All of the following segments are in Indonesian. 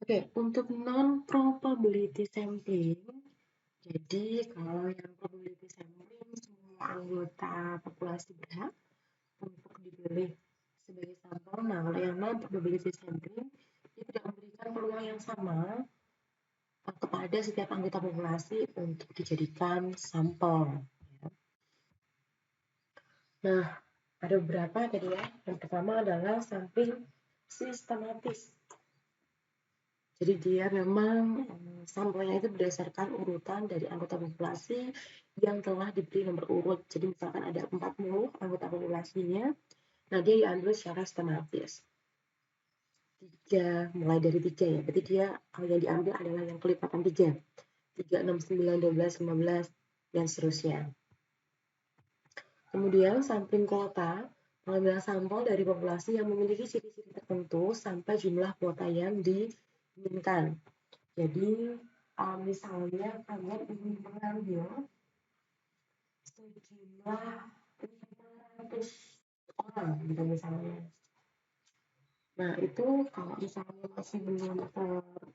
Oke, untuk non-probability sampling, jadi kalau yang probability sampling, semua anggota populasi berhak untuk dipilih sebagai sampel. Nah, kalau yang non-probability sampling, dia tidak memberikan peluang yang sama kepada setiap anggota populasi untuk dijadikan sampel. Nah, ada beberapa tadi ya. Yang pertama adalah sampling sistematis. Jadi dia memang sampelnya itu berdasarkan urutan dari anggota populasi yang telah diberi nomor urut. Jadi misalkan ada 40 anggota populasinya, nah dia diambil secara sistematis. Mulai dari 3 ya, berarti dia yang diambil adalah yang kelipatan 3. 3, 6, 9, 12, 15, dan seterusnya. Kemudian sampling kuota, mengambil sampel dari populasi yang memiliki ciri-ciri tertentu sampai jumlah kuota yang diinginkan. Jadi, misalnya kalian ingin mengambil sejumlah 500 orang gitu misalnya. Nah, itu kalau misalnya masih belum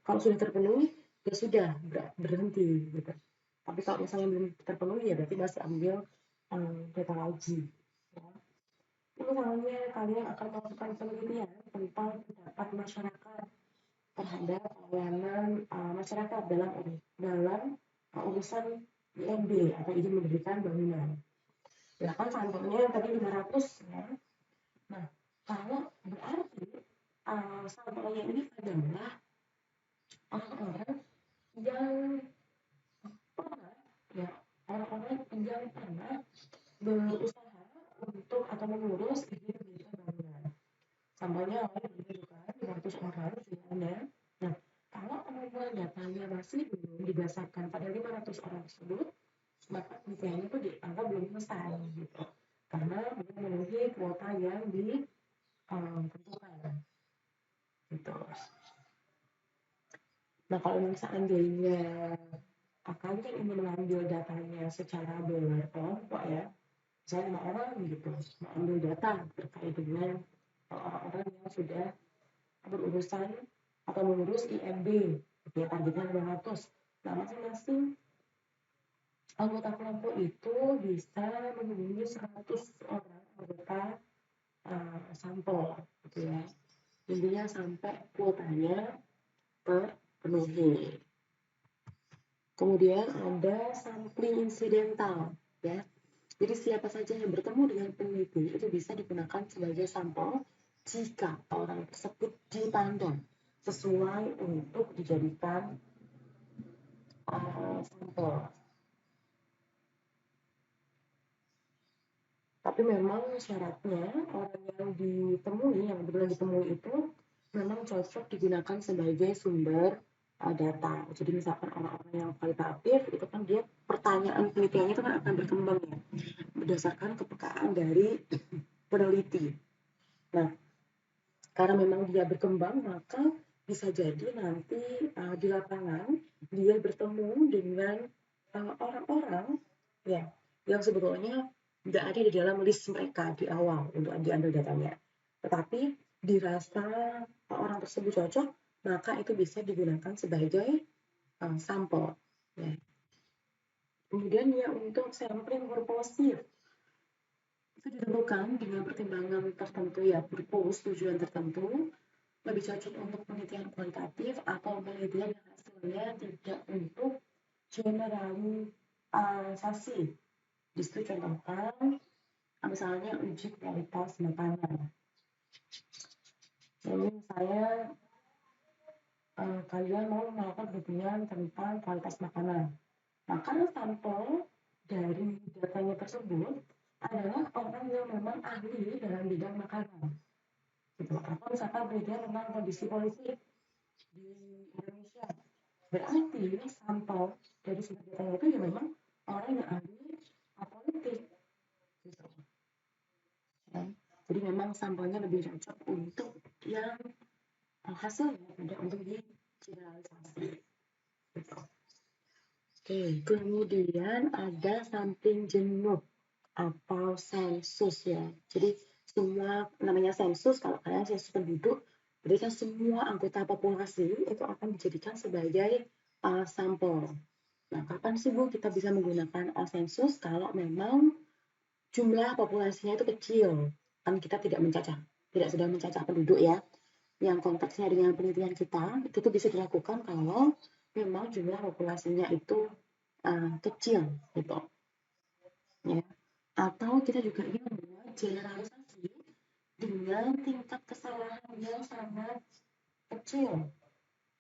kalau sudah terpenuhi, ya sudah berhenti gitu. Tapi kalau misalnya belum terpenuhi, ya berarti masih ambil data lagi. Ya. Misalnya kalian akan melakukan penelitian tentang pendapat masyarakat terhadap pelayanan masyarakat dalam urusan IMB atau izin mendirikan bangunan. Ya kan sampelnya tadi 500 ya. Nah, kalau berarti sampelnya ini adalah orang-orang yang pernah ya orang-orang yang pernah berusaha untuk atau mengurus izin mendirikan bangunan. Sampelnya awalnya begitu kan, 500 orang sebenarnya. Nah, kalau pengumpulan datanya masih belum didasarkan pada 500 orang tersebut, maka penelitiannya itu dianggap belum selesai gitu. Karena belum memenuhi kuota yang ditentukan gitu. Nah, kalau seandainya kalian kan ingin mengambil datanya secara berkelompok ya, misalnya 5 orang gitu, mengambil data terkait dengan orang-orang yang sudah berurusan atau mengurus IMB, ya targetnya 500. Nah, masing-masing anggota kelompok itu bisa menghubungi 100 orang anggota sampel, gitu ya. Intinya sampai kuotanya terpenuhi. Kemudian ada sampling insidental, ya. Jadi siapa saja yang bertemu dengan peneliti itu bisa digunakan sebagai sampel jika orang tersebut dipandang sesuai untuk dijadikan sampel. Tapi memang syaratnya orang yang ditemui, yang benar ditemui itu memang cocok digunakan sebagai sumber data. Jadi misalkan orang-orang yang kualitatif itu kan dia pertanyaan penelitiannya itu kan akan berkembang ya berdasarkan kepekaan dari peneliti. Nah, karena memang dia berkembang maka bisa jadi nanti di lapangan dia bertemu dengan orang-orang ya yang sebetulnya nggak ada di dalam list mereka di awal untuk diambil datanya. Tetapi dirasa orang tersebut cocok, maka itu bisa digunakan sebagai sampel. Ya. Kemudian ya untuk sampling purposive itu ditentukan dengan pertimbangan tertentu ya, purpose, tujuan tertentu, lebih cocok untuk penelitian kualitatif atau penelitian yang hasilnya tidak untuk generalisasi. Di situ contohkan misalnya uji kualitas makanan. Jadi saya kalian mau melakukan penelitian tentang kualitas makanan. Maka sampel dari datanya tersebut adalah orang yang memang ahli dalam bidang makanan. Gitu. Atau misalkan penelitian tentang kondisi politik di Indonesia. Berarti sampel dari sumber datanya itu ya memang orang yang ahli politik. Gitu. Ya. Jadi memang sampelnya lebih cocok untuk yang hasilnya tidak untuk digeneralisasi. Gitu. Oke, kemudian ada sampling jenuh atau sensus ya. Jadi semua namanya sensus, kalau kalian sensus penduduk, Jadi kan semua anggota populasi itu akan dijadikan sebagai sampel. Nah, kapan sih Bu kita bisa menggunakan sensus kalau memang jumlah populasinya itu kecil? Kan kita tidak sedang mencacah penduduk ya. Yang konteksnya dengan penelitian kita, itu tuh bisa dilakukan kalau memang jumlah populasinya itu kecil gitu. Ya. Atau kita juga ingin membuat generalisasi dengan tingkat kesalahan yang sangat kecil.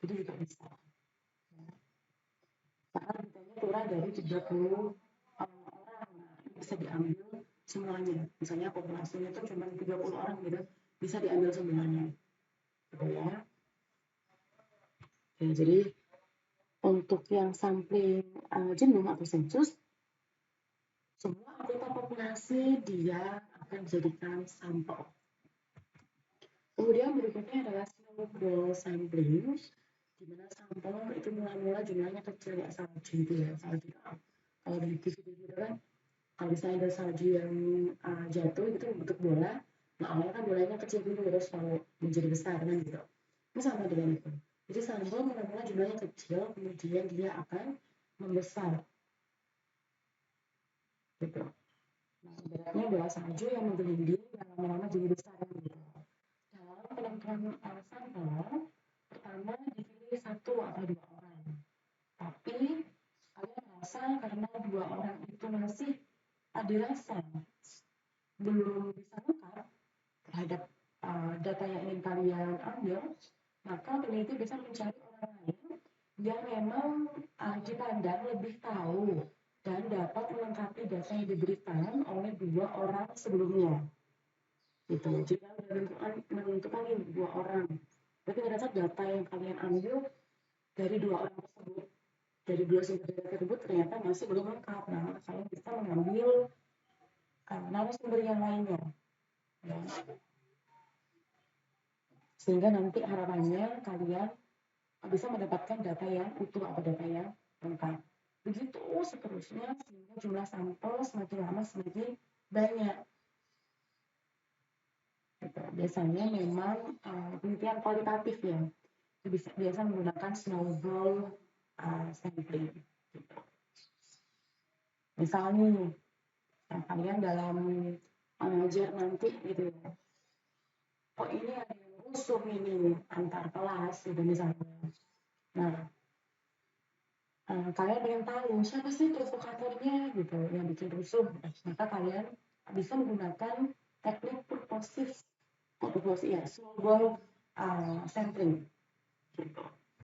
Jadi juga bisa. Karena ditanya kurang dari 30 orang, nah, bisa diambil semuanya. Misalnya populasinya itu cuma 30 orang gitu, bisa diambil semuanya. Gitu ya. Ya, jadi untuk yang sampling jenuh atau sensus, semua anggota populasi dia akan dijadikan sampel. Kemudian berikutnya adalah snowball sampling, di mana sampel itu mula-mula jumlahnya kecil ya, salju itu ya, salju. Kalau di TV gitu kan, kalau misalnya ada salju yang jatuh gitu bentuk bola, nah awalnya kan bolanya kecil dulu terus kalau menjadi besar kan gitu. Ini sama dengan itu. Jadi sampel mula-mula jumlahnya kecil, kemudian dia akan membesar gitu. Nah, ibaratnya bola salju yang menggelinding lama-lama jadi besar gitu. Dalam penentuan sampel, pertama dipilih satu atau dua orang. Tapi kalian merasa karena dua orang itu masih dirasa belum bisa lengkap terhadap data yang ingin kalian ambil, maka peneliti bisa mencari orang lain yang memang dipandang lebih tahu dan dapat melengkapi data yang diberikan oleh dua orang sebelumnya. Gitu. Jika menentukan ini dua orang, tapi ternyata data yang kalian ambil dari dua orang tersebut, dari dua sumber data tersebut ternyata masih belum lengkap. Nah, maka kalian bisa mengambil narasumber yang lainnya. Ya. Sehingga nanti harapannya kalian bisa mendapatkan data yang utuh atau data yang lengkap. Begitu seterusnya sehingga jumlah sampel semakin lama semakin banyak. Gitu. Biasanya memang penelitian kualitatif ya, biasa menggunakan snowball sampling. Gitu. Misalnya kalian dalam mengajar nanti gitu ya, kok ini ada yang rusuh ini antar kelas gitu misalnya. Nah, kalian pengen tahu siapa sih provokatornya gitu yang bikin rusuh, maka kalian bisa menggunakan teknik purposive ya, snowball sampling gitu.